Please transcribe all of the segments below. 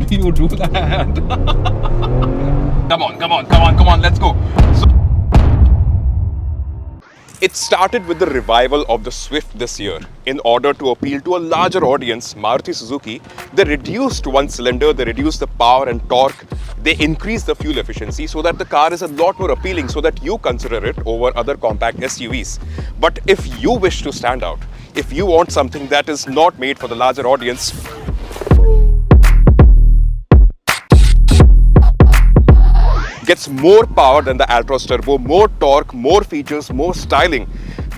do you do that? Come on, let's go. It started with the revival of the Swift this year. In order to appeal to a larger audience, Maruti Suzuki, they reduced one cylinder, they reduced the power and torque, they increased the fuel efficiency so that the car is a lot more appealing, so that you consider it over other compact SUVs. But if you wish to stand out, if you want something that is not made for the larger audience, gets more power than the Altroz Turbo, more torque, more features, more styling.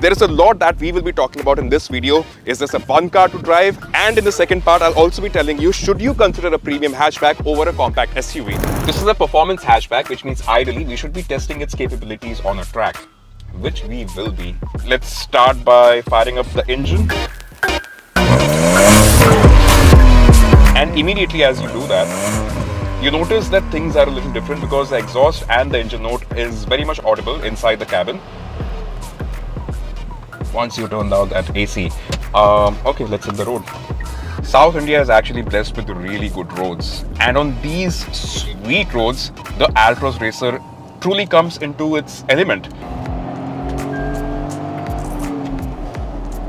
There is a lot that we will be talking about in this video. Is this a fun car to drive? And in the second part, I'll also be telling you, should you consider a premium hatchback over a compact SUV? This is a performance hatchback, which means ideally we should be testing its capabilities on a track, which we will be. Let's start by firing up the engine. And immediately as you do that, you notice that things are a little different because the exhaust and the engine note is very much audible inside the cabin. Once you turn down that AC. Okay, let's hit the road. South India is actually blessed with really good roads. And on these sweet roads, the Altroz Racer truly comes into its element.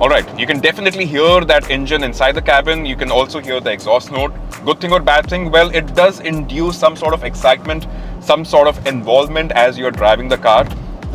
Alright, you can definitely hear that engine inside the cabin. You can also hear the exhaust note. Good thing or bad thing? Well, it does induce some sort of excitement, some sort of involvement as you're driving the car.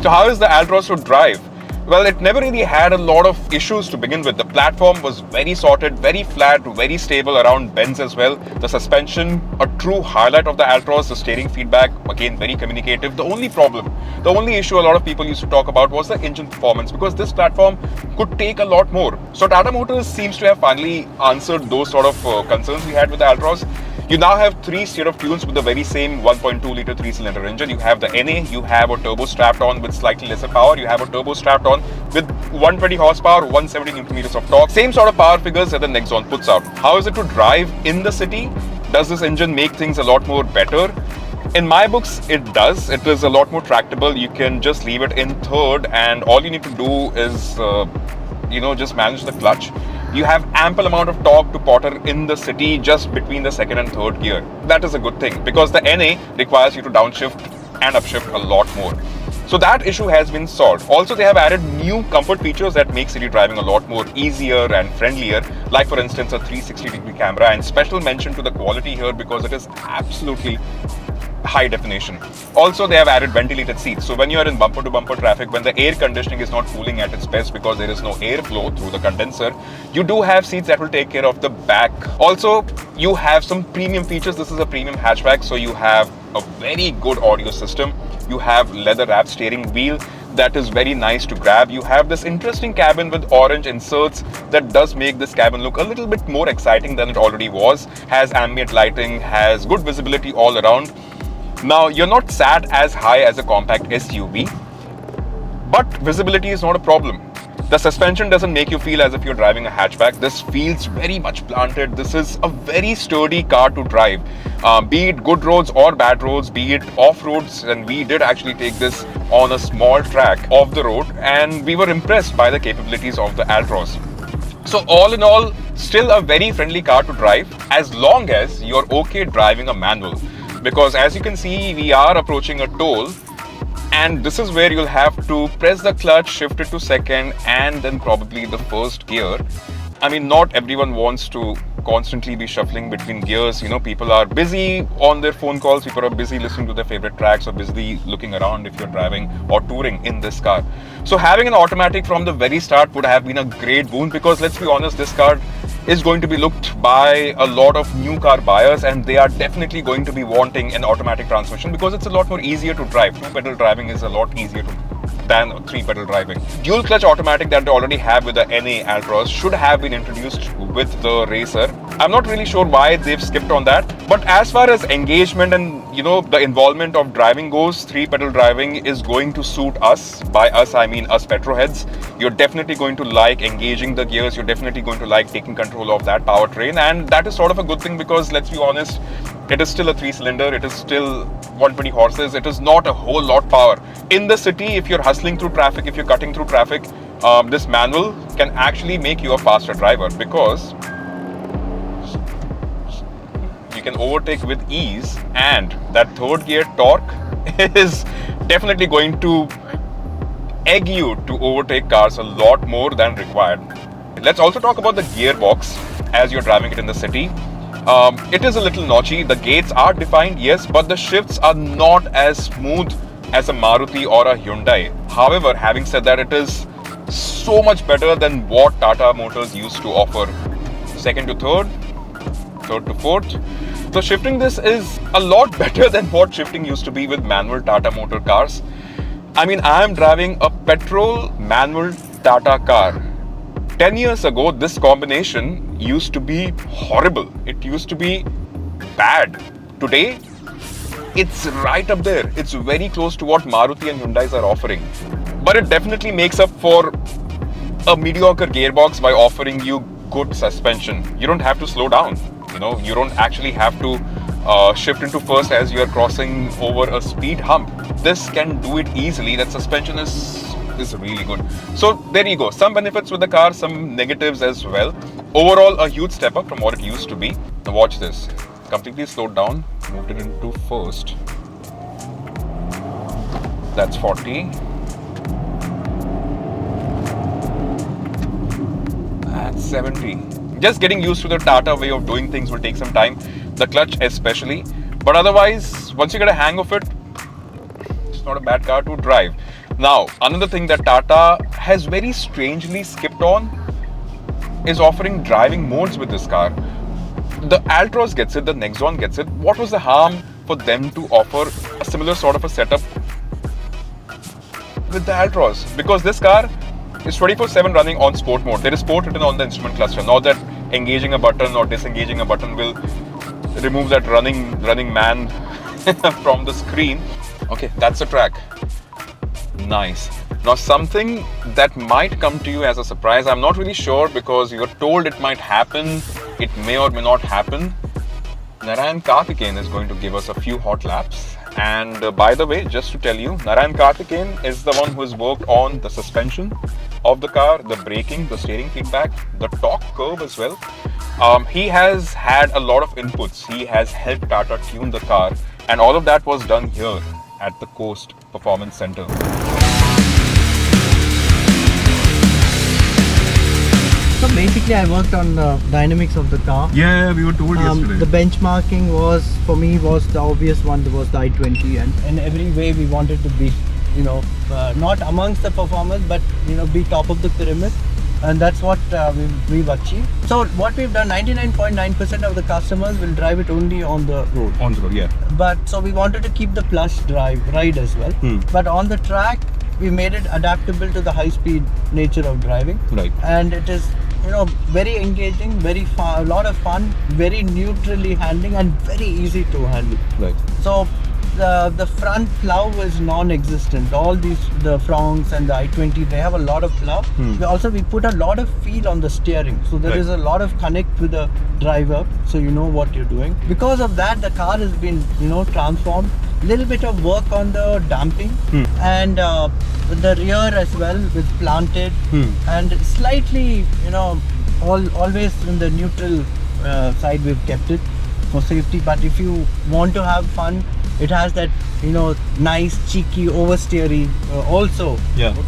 So how is the Altroz to drive? Well, it never really had a lot of issues to begin with. The platform was very sorted, very flat, very stable around bends as well. The suspension, a true highlight of the Altroz. The steering feedback, again, very communicative. The only problem, the only issue a lot of people used to talk about was the engine performance, because this platform could take a lot more. So Tata Motors seems to have finally answered those sort of concerns we had with the Altroz. You now have 3 state of tunes with the very same 1.2 litre 3-cylinder engine. You have the NA, you have a turbo strapped on with slightly lesser power, you have a turbo strapped on with 120 horsepower, 170 Newton meters of torque. Same sort of power figures that the Nexon puts out. How is it to drive in the city? Does this engine make things a lot more better? In my books, it does. It is a lot more tractable. You can just leave it in third and all you need to do is, just manage the clutch. You have ample amount of torque to potter in the city just between the second and third gear. That is a good thing because the NA requires you to downshift and upshift a lot more. So that issue has been solved. Also, they have added new comfort features that make city driving a lot more easier and friendlier. Like for instance, a 360-degree camera, and special mention to the quality here because it is absolutely high definition. Also, they have added ventilated seats. So when you are in bumper to bumper traffic, when the air conditioning is not cooling at its best because there is no airflow through the condenser, you do have seats that will take care of the back. Also, you have some premium features. This is a premium hatchback, so you have a very good audio system. You have leather wrapped steering wheel that is very nice to grab. You have this interesting cabin with orange inserts that does make this cabin look a little bit more exciting than it already was. Has ambient lighting, has good visibility all around. Now, you're not sat as high as a compact SUV, but visibility is not a problem. The suspension doesn't make you feel as if you're driving a hatchback. This feels very much planted. This is a very sturdy car to drive. Be it good roads or bad roads, be it off-roads, and we did actually take this on a small track off the road, and we were impressed by the capabilities of the Altroz. So all in all, still a very friendly car to drive as long as you're okay driving a manual. Because as you can see, we are approaching a toll, and this is where you'll have to press the clutch, shift it to second, and then probably the first gear. I mean, not everyone wants to constantly be shuffling between gears. People are busy on their phone calls, people are busy listening to their favorite tracks or busy looking around if you're driving or touring in this car. So having an automatic from the very start would have been a great boon, because let's be honest, this car is going to be looked by a lot of new car buyers, and they are definitely going to be wanting an automatic transmission because it's a lot more easier to drive. 2-pedal driving is a lot easier than 3-pedal driving. Dual clutch automatic that they already have with the NA Altroz should have been introduced with the Racer. I'm not really sure why they've skipped on that, but as far as engagement and the involvement of driving goes, 3-pedal driving is going to suit us. By us, I mean us petrol heads. You're definitely going to like engaging the gears. You're definitely going to like taking control of that powertrain, and that is sort of a good thing because let's be honest, it is still a 3-cylinder. It is still 120 horses. It is not a whole lot power. In the city, if you're hustling through traffic, if you're cutting through traffic, this manual can actually make you a faster driver because can overtake with ease, and that third gear torque is definitely going to egg you to overtake cars a lot more than required. Let's also talk about the gearbox as you're driving it in the city. It is a little notchy. The gates are defined, yes, but the shifts are not as smooth as a Maruti or a Hyundai. However, having said that, it is so much better than what Tata Motors used to offer. Second to third, third to fourth. So shifting this is a lot better than what shifting used to be with manual Tata Motor cars. I mean, I am driving a petrol manual Tata car. 10 years ago, this combination used to be horrible. It used to be bad. Today, it's right up there. It's very close to what Maruti and Hyundais are offering. But it definitely makes up for a mediocre gearbox by offering you good suspension. You don't have to slow down. You don't actually have to shift into first as you are crossing over a speed hump. This can do it easily. That suspension is really good. So there you go. Some benefits with the car, some negatives as well. Overall, a huge step up from what it used to be. Now watch this. Completely slowed down. Moved it into first. That's 40. That's 70. Just getting used to the Tata way of doing things will take some time. The clutch especially. But otherwise, once you get a hang of it, it's not a bad car to drive. Now, another thing that Tata has very strangely skipped on is offering driving modes with this car. The Altroz gets it, the Nexon gets it. What was the harm for them to offer a similar sort of a setup with the Altroz? Because this car is 24/7 running on sport mode. There is sport written on the instrument cluster. Not that engaging a button or disengaging a button will remove that running man from the screen. Okay, that's the track. Nice. Now something that might come to you as a surprise, I'm not really sure because you're told it might happen, it may or may not happen. Narain Karthikeyan is going to give us a few hot laps. And by the way, just to tell you, Narain Karthikeyan is the one who has worked on the suspension of the car, the braking, the steering feedback, the torque curve as well. He has had a lot of inputs. He has helped Tata tune the car, and all of that was done here at the Coast Performance Center. So basically I worked on the dynamics of the car. Yeah, we were told yesterday. The benchmarking was, for me, was the obvious one, was the i20, and in every way we wanted to be, not amongst the performers, but be top of the pyramid, and that's what we've achieved. So what we've done, 99.9% of the customers will drive it only on the road. On the road, yeah. But so we wanted to keep the plush ride as well. But on the track, we made it adaptable to the high-speed nature of driving. Right. And it is, very engaging, very fun, a lot of fun, very neutrally handling, and very easy to handle. Right. So the front plow is non-existent. All the Fronx and the i20, they have a lot of plow. We put a lot of feel on the steering, so there is a lot of connect with the driver, so you know what you're doing. Because of that, the car has been transformed. Little bit of work on the damping and the rear as well with planted and slightly always in the neutral side we've kept it for safety. But if you want to have fun, it has that nice cheeky oversteery also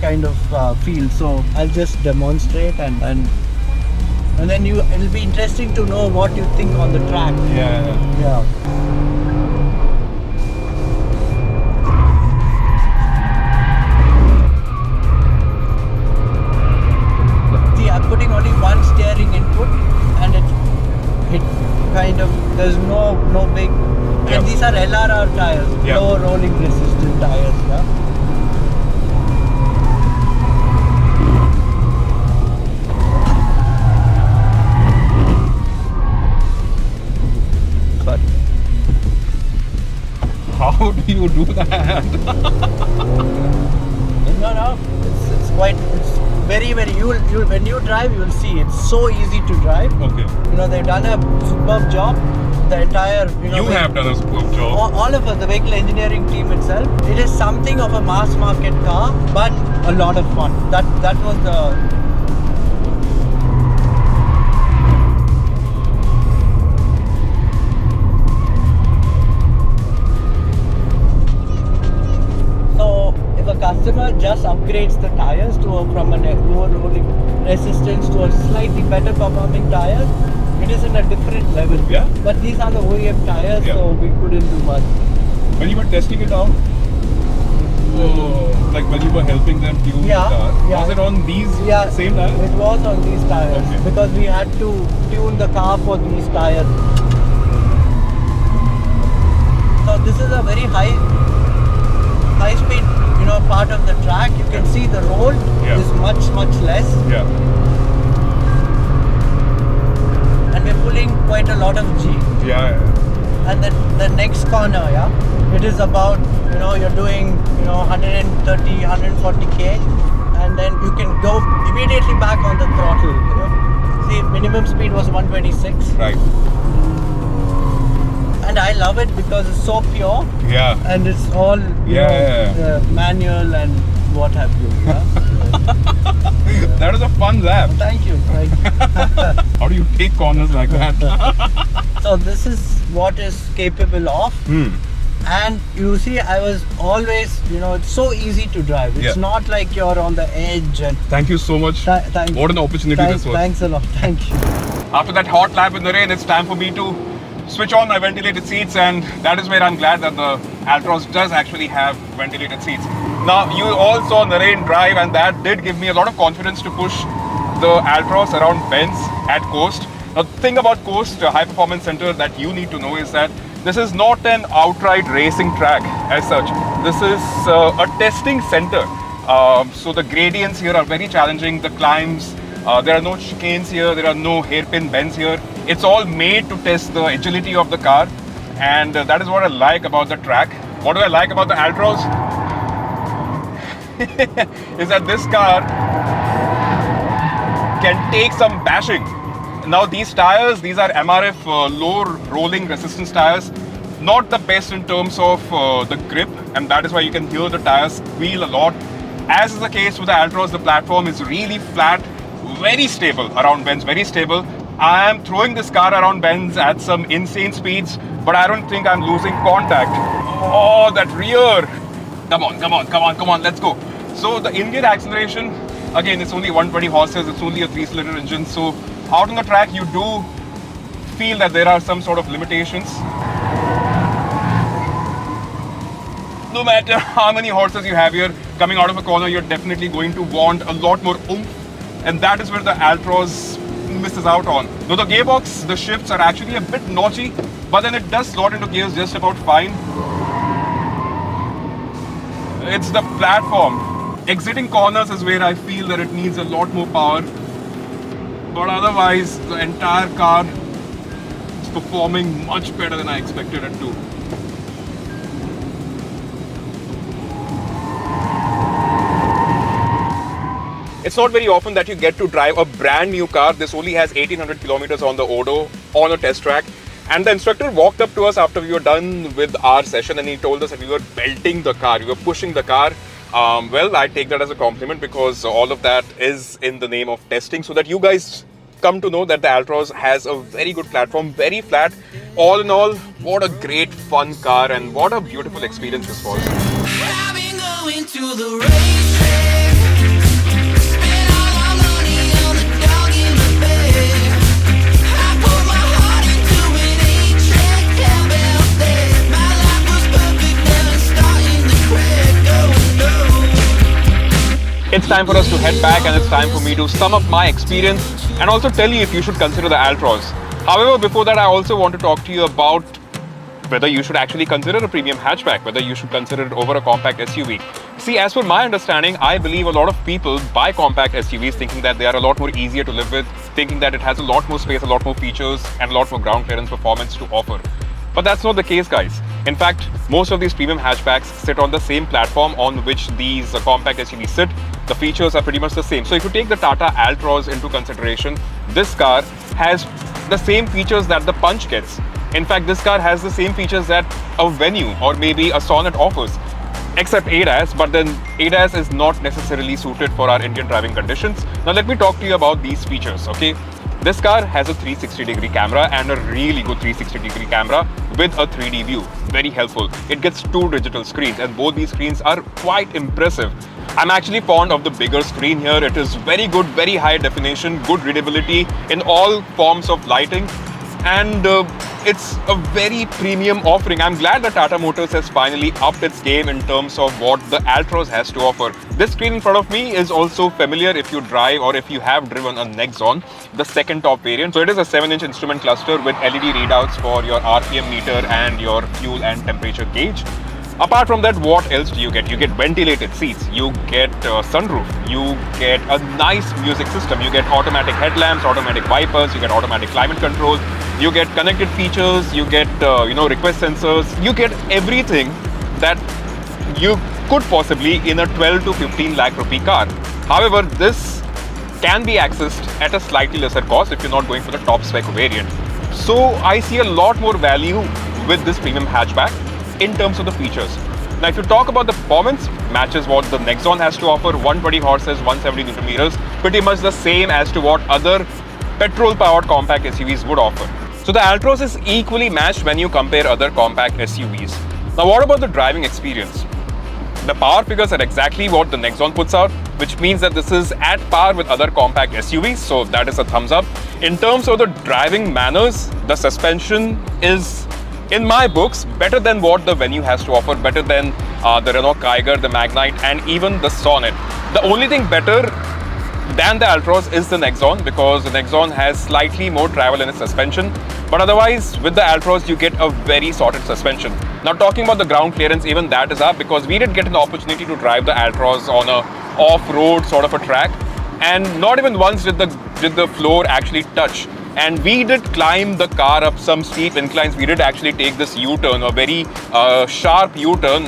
kind of feel. So I'll just demonstrate and then it'll be interesting to know what you think on the track. Yeah. Putting only one steering input, and it kind of, there's no big, and these are LRR tires, low rolling resistant tires. But how do you do that? No, it's quite. Very, when you drive, you will see it's so easy to drive. Okay. They've done a superb job. The entire, you have done a superb job. All of us, the vehicle engineering team itself. It is something of a mass market car, but a lot of fun. That was the. customer just upgrades the tires from a lower rolling resistance to a slightly better performing tire, it is in a different level. Yeah. But these are the OEM tires, Yeah. so we couldn't do much. When you were testing it out, like when you were helping them tune the Yeah, car, yeah. was it on these same tires? It was on these tires Okay. because we had to tune the car for these tires. So this is a very high speed, part of the track. You can see the roll Yeah. is much less, Yeah. and we're pulling quite a lot of G. Yeah. And then the next corner, it is about, you're doing 130, 140k, and then you can go immediately back on the throttle. See, minimum speed was 126, Right. and I love it because it's so pure, Yeah. and it's all manual and what have you. Yeah? That was a fun lap. Thank you. How do you take corners like that? So this is what is capable of. And you see, I was always, it's so easy to drive. It's Yeah. not like you're on the edge. And Thank you so much. thank What an opportunity this was. Thanks a lot. Thank you. After that hot lap in the rain, it's time for me to switch on my ventilated seats, and that is where I'm glad that the Altroz does actually have ventilated seats. Now, you all saw Narain drive, and that did give me a lot of confidence to push the Altroz around bends at Coast. Now, the thing about Coast High Performance Center that you need to know is that this is not an outright racing track as such. This is a testing center. So the gradients here are very challenging. The climbs, there are no chicanes here, there are no hairpin bends here. It's all made to test the agility of the car, and that is what I like about the track. What do I like about the Altroz? Is that this car can take some bashing. Now these tires, these are MRF low rolling resistance tires. Not the best in terms of the grip, and that is why you can hear the tires squeal a lot. As is the case with the Altroz, the platform is really flat, very stable around bends, very stable. I am throwing this car around bends at some insane speeds, but I don't think I'm losing contact. Oh, that rear! Come on, let's go. So the in-gear acceleration, again, it's only 120 horses, it's only a 3-cylinder engine, so out on the track you do feel that there are some sort of limitations. No matter how many horses you have here, coming out of a corner, you're definitely going to want a lot more oomph, and that is where the Altroz misses out on. Now the gearbox, the shifts are actually a bit notchy, but then it does slot into gears just about fine. It's the platform. Exiting corners is where I feel that it needs a lot more power, but otherwise the entire car is performing much better than I expected it to. It's not very often that you get to drive a brand new car. This only has 1800 kilometers on the odo on a test track. And the instructor walked up to us after we were done with our session, and he told us that we were belting the car, we were pushing the car. Well, I take that as a compliment, because all of that is in the name of testing, so that you guys come to know that the Altroz has a very good platform, very flat. All in all, what a great fun car, and what a beautiful experience this was. I've been going to the racetrack, spent all my money on the dog in the bed. I put my heart into an 8-track cowbell there. My life was perfect, now it's starting to crack. Oh no. It's time for us to head back, and it's time for me to sum up my experience and also tell you if you should consider the Altroz. However, before that, I also want to talk to you about whether you should actually consider a premium hatchback, whether you should consider it over a compact SUV. See, as per my understanding, I believe a lot of people buy compact SUVs thinking that they are a lot more easier to live with, thinking that it has a lot more space, a lot more features, and a lot more ground clearance performance to offer. But that's not the case, guys. In fact, most of these premium hatchbacks sit on the same platform on which these compact SUVs sit. The features are pretty much the same. So if you take the Tata Altroz into consideration, this car has the same features that the Punch gets. In fact, this car has the same features that a Venue or maybe a Sonnet offers, except ADAS, but then ADAS is not necessarily suited for our Indian driving conditions. Now let me talk to you about these features, okay? This car has a 360-degree camera and a really good 360-degree camera with a 3D view. Very helpful. It gets 2 digital screens and both these screens are quite impressive. I'm actually fond of the bigger screen here. It is very good, very high definition, good readability in all forms of lighting, and it's a very premium offering. I'm glad that Tata Motors has finally upped its game in terms of what the Altroz has to offer. This screen in front of me is also familiar if you drive or if you have driven a Nexon, the second top variant. So it is a 7-inch instrument cluster with LED readouts for your RPM meter and your fuel and temperature gauge. Apart from that, what else do you get? You get ventilated seats, you get sunroof, you get a nice music system, you get automatic headlamps, automatic wipers, you get automatic climate control, you get connected features, you get request sensors, you get everything that you could possibly in a 12 to 15 lakh rupee car. However, this can be accessed at a slightly lesser cost if you're not going for the top spec variant. So I see a lot more value with this premium hatchback in terms of the features. Now, if you talk about the performance, matches what the Nexon has to offer, 120 horses, 170 Newton meters, pretty much the same as to what other petrol-powered compact SUVs would offer. So the Altroz is equally matched when you compare other compact SUVs. Now, what about the driving experience? The power figures are exactly what the Nexon puts out, which means that this is at par with other compact SUVs, so that is a thumbs up. In terms of the driving manners, the suspension is, in my books, better than what the Venue has to offer, better than the Renault Kiger, the Magnite, and even the Sonnet. The only thing better than the Altroz is the Nexon, because the Nexon has slightly more travel in its suspension. But otherwise, with the Altroz, you get a very sorted suspension. Now, talking about the ground clearance, even that is up, because we did get an opportunity to drive the Altroz on a off-road sort of a track, and not even once did the floor actually touch. And we did climb the car up some steep inclines. We did actually take this U-turn, a very sharp U-turn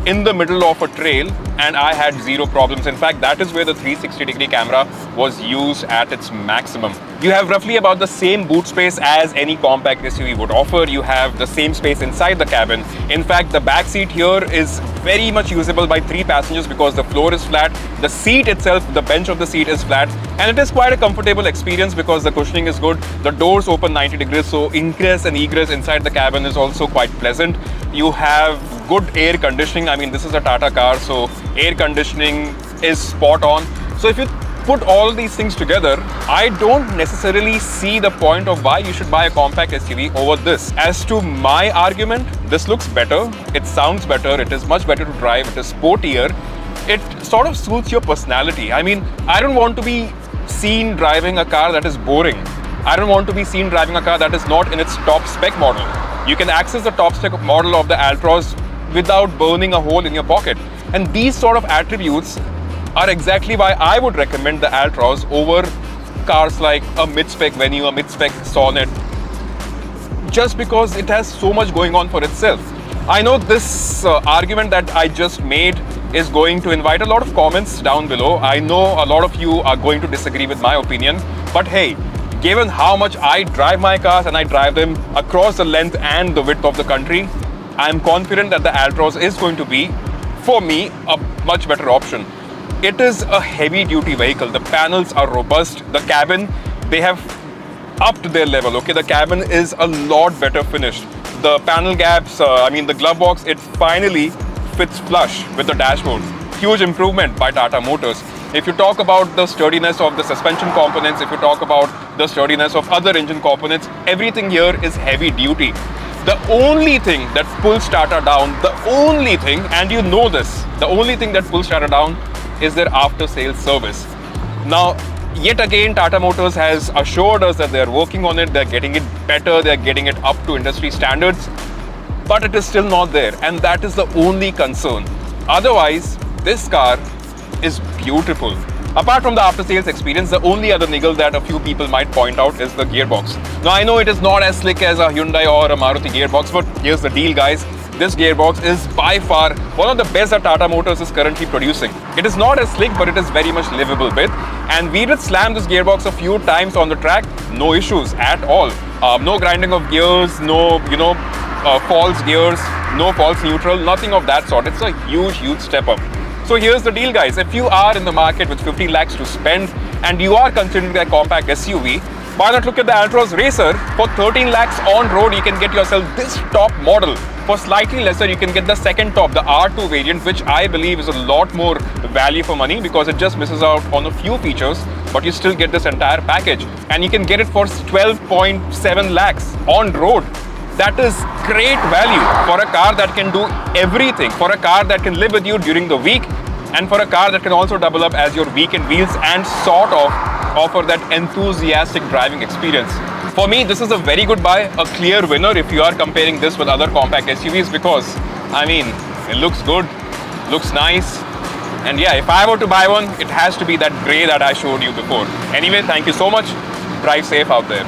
in the middle of a trail, and I had zero problems. In fact, that is where the 360-degree camera was used at its maximum. You have roughly about the same boot space as any compact SUV would offer. You have the same space inside the cabin. In fact, the back seat here is very much usable by 3 passengers because the floor is flat. The seat itself, the bench of the seat is flat, and it is quite a comfortable experience because the cushioning is good. The doors open 90 degrees, so ingress and egress inside the cabin is also quite pleasant. You have good air conditioning. I mean, this is a Tata car, so air conditioning is spot on. So if you put all these things together, I don't necessarily see the point of why you should buy a compact SUV over this. As to my argument, this looks better, it sounds better, it is much better to drive, it is sportier, it sort of suits your personality. I mean, I don't want to be seen driving a car that is boring. I don't want to be seen driving a car that is not in its top spec model. You can access the top spec model of the Altroz without burning a hole in your pocket. And these sort of attributes are exactly why I would recommend the Altroz over cars like a mid-spec Venue, a mid-spec Sonnet, just because it has so much going on for itself. I know this argument that I just made is going to invite a lot of comments down below. I know a lot of you are going to disagree with my opinion, but hey, given how much I drive my cars and I drive them across the length and the width of the country, I'm confident that the Altroz is going to be, for me, a much better option. It is a heavy-duty vehicle. The panels are robust. The cabin, they have upped their level. Okay, the cabin is a lot better finished. The panel gaps, the glove box, it finally fits flush with the dashboard. Huge improvement by Tata Motors. If you talk about the sturdiness of the suspension components, if you talk about the sturdiness of other engine components, everything here is heavy duty. The only thing that pulls Tata down, the only thing, and you know this, the only thing that pulls Tata down is their after-sales service. Now, yet again, Tata Motors has assured us that they are working on it, they're getting it better, they're getting it up to industry standards, but it is still not there, and that is the only concern. Otherwise, this car is beautiful. Apart from the after-sales experience, the only other niggle that a few people might point out is the gearbox. Now, I know it is not as slick as a Hyundai or a Maruti gearbox, but here's the deal, guys. This gearbox is by far one of the best that Tata Motors is currently producing. It is not as slick, but it is very much livable with. And we did slam this gearbox a few times on the track, no issues at all. No grinding of gears, no, false gears, no false neutral, nothing of that sort. It's a huge step up. So here's the deal, guys. If you are in the market with 50 lakhs to spend and you are considering a compact SUV, Why not look at the Altroz Racer? For 13 lakhs on road, you can get yourself this top model. For slightly lesser, you can get the second top, the R2 variant, which I believe is a lot more value for money because it just misses out on a few features, but you still get this entire package. And you can get it for 12.7 lakhs on road. That is great value for a car that can do everything, for a car that can live with you during the week, and for a car that can also double up as your weekend wheels and sort of offer that enthusiastic driving experience. For me, this is a very good buy, a clear winner if you are comparing this with other compact SUVs because, I mean, it looks good, looks nice, and yeah, if I were to buy one, it has to be that grey that I showed you before. Anyway, thank you so much. Drive safe out there.